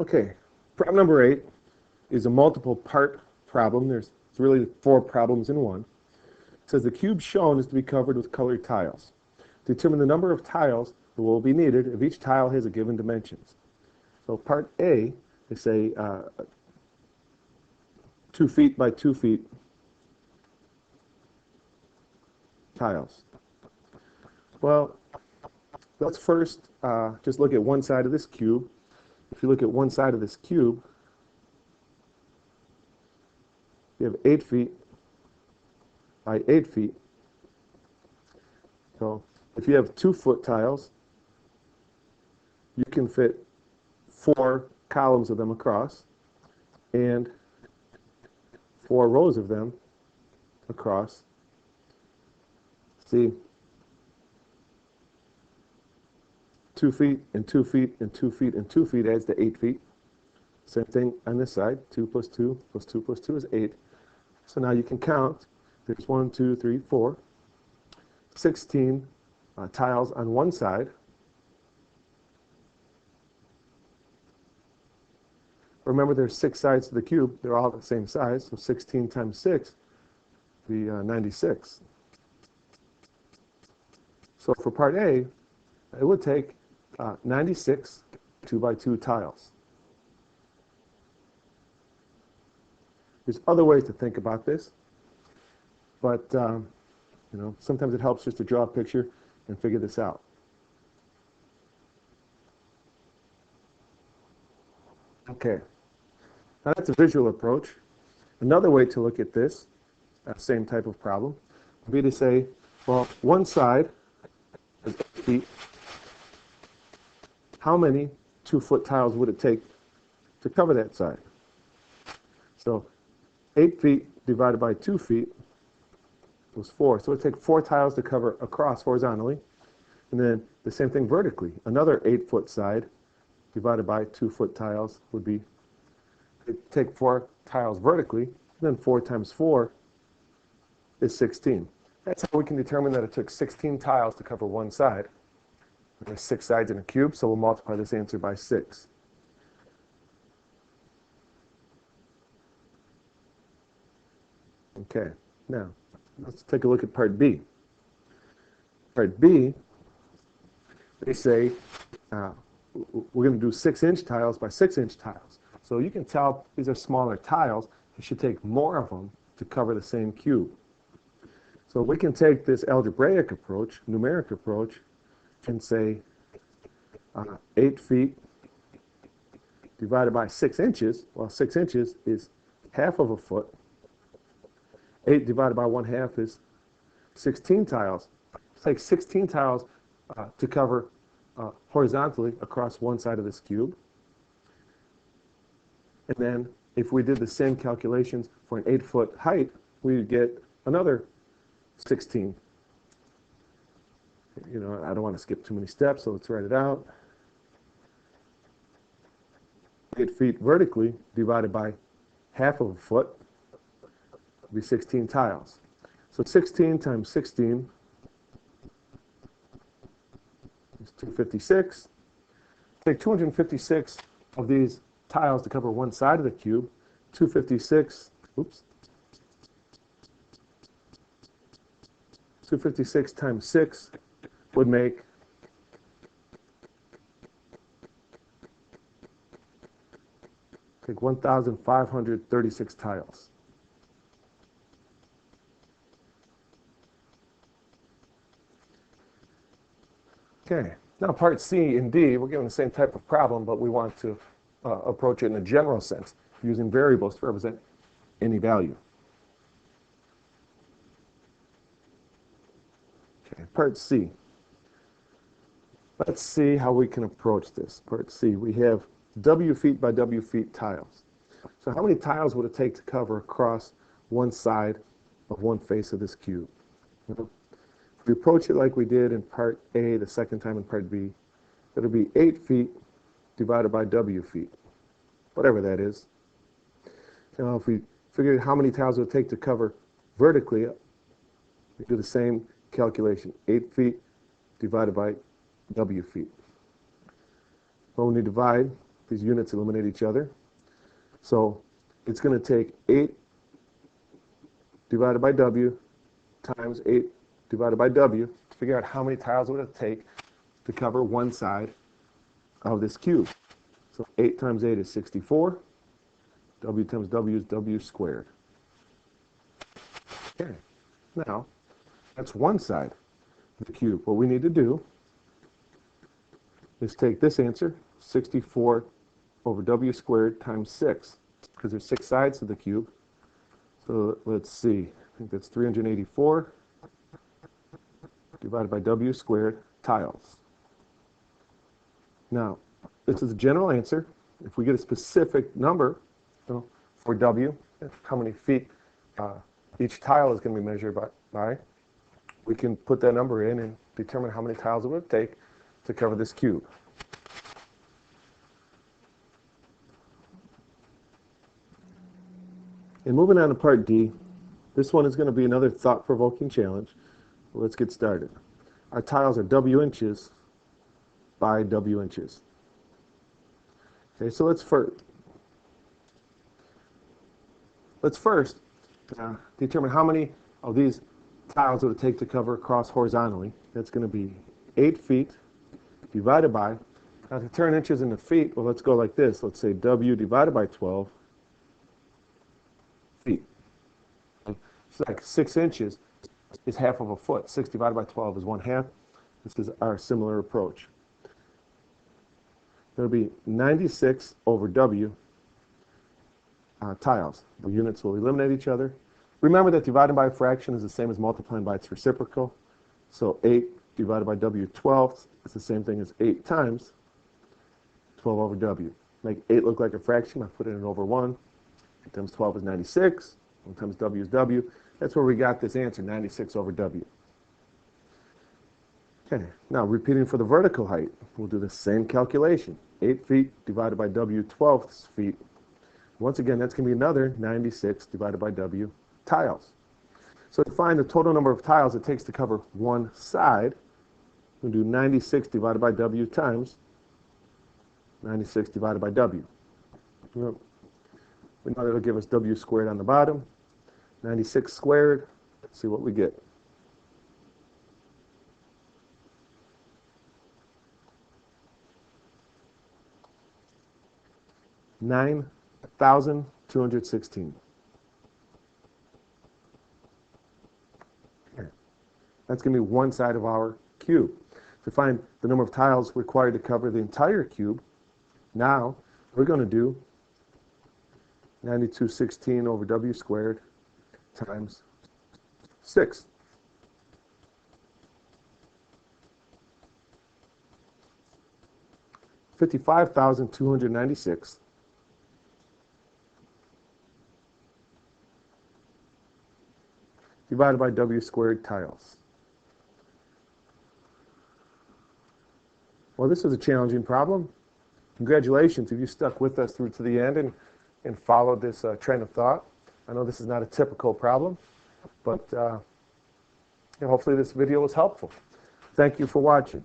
Okay, problem number 8 is a multiple part problem. There's really 4 problems in one. It says the cube shown is to be covered with colored tiles. Determine the number of tiles that will be needed if each tile has a given dimensions. So part A, they say 2 feet by 2 feet tiles. Well, let's first just look at one side of this cube. If you look at one side of this cube, you have 8 feet by 8 feet. So if you have 2-foot tiles, you can fit 4 columns of them across and 4 rows of them across. See, 2 feet and 2 feet and 2 feet and 2 feet adds to 8 feet. Same thing on this side. 2 plus 2 plus 2 plus 2 is 8. So now you can count. There's 1, 2, 3, 4, 16 tiles on one side. Remember, there's 6 sides to the cube. They're all the same size. So 16 times 6 would be 96. So for part A, it would take 96 2 by 2 tiles. There's other ways to think about this, but sometimes it helps just to draw a picture and figure this out. Okay, now that's a visual approach. Another way to look at this, same type of problem, would be to say, well, one side is 8 feet. How many 2-foot tiles would it take to cover that side? So 8 feet divided by 2 feet was 4. So it would take 4 tiles to cover across horizontally. And then the same thing vertically. Another 8-foot side divided by 2-foot tiles would be, it'd take 4 tiles vertically. And then 4 times 4 is 16. That's how we can determine that it took 16 tiles to cover one side. There's 6 sides in a cube, so we'll multiply this answer by 6. Okay, now let's take a look at part B. Part B, they say we're going to do 6-inch tiles by 6-inch tiles. So you can tell these are smaller tiles. It should take more of them to cover the same cube. So we can take this algebraic approach, numeric approach, and say 8 feet divided by 6 inches. Well, 6 inches is half of a foot. 8 divided by 1/2 is 16 tiles. It takes 16 tiles to cover horizontally across one side of this cube. And then if we did the same calculations for an 8-foot height, we would get another 16. I don't want to skip too many steps, so let's write it out. 8 feet vertically divided by half of a foot would be 16 tiles. So 16 times 16 is 256. Take 256 of these tiles to cover one side of the cube. 256, oops. 256 times 6 would make 1,536 tiles. Okay, now part C and D, we're given the same type of problem, but we want to approach it in a general sense, using variables to represent any value. Okay, part C. Let's see how we can approach this. Part C, we have W feet by W feet tiles. So how many tiles would it take to cover across one side of one face of this cube? If we approach it like we did in part A the second time in part B, it'll be 8 feet divided by W feet, whatever that is. Now if we figure how many tiles it would take to cover vertically, we do the same calculation. 8 feet divided by W feet. Well, when we divide, These units eliminate each other. So it's going to take 8 divided by W times 8 divided by W to figure out how many tiles it would take to cover one side of this cube. So 8 times 8 is 64. W times W is W squared. Okay, now that's one side of the cube. What we need to do is take this answer, 64 over W squared times 6, because there's 6 sides to the cube. So let's see, I think that's 384 divided by W squared tiles. Now, this is a general answer. If we get a specific number, for W, how many feet each tile is going to be measured by, we can put that number in and determine how many tiles it would take to cover this cube. And moving on to part D, this one is going to be another thought-provoking challenge. Let's get started. Our tiles are W inches by W inches. Okay, so let's first determine how many of these tiles it would take to cover across horizontally. That's going to be 8 feet divided by, now to turn inches into feet, well, let's go like this. Let's say W divided by 12 feet. It's like 6 inches is half of a foot. 6 divided by 12 is 1/2. This is our similar approach. There will be 96 over W tiles. The units will eliminate each other. Remember that dividing by a fraction is the same as multiplying by its reciprocal. So 8 divided by W 12 is the same thing as 8 times 12 over W. Make 8 look like a fraction. I put it in over 1. 8 times 12 is 96. 1 times W is W. That's where we got this answer, 96 over W. Okay, now repeating for the vertical height, we'll do the same calculation. 8 feet divided by W 12 feet. Once again, that's going to be another 96 divided by W tiles. So to find the total number of tiles it takes to cover one side, we'll do 96 divided by W times 96 divided by W. Well, we know that'll give us W squared on the bottom. 96 squared, let's see what we get. $9,216. That's going to be one side of our cube. To find the number of tiles required to cover the entire cube, now we're going to do 9216 over W squared times 6. $55,296 divided by W squared tiles. Well, this is a challenging problem. Congratulations if you stuck with us through to the end and followed this train of thought. I know this is not a typical problem, but hopefully this video was helpful. Thank you for watching.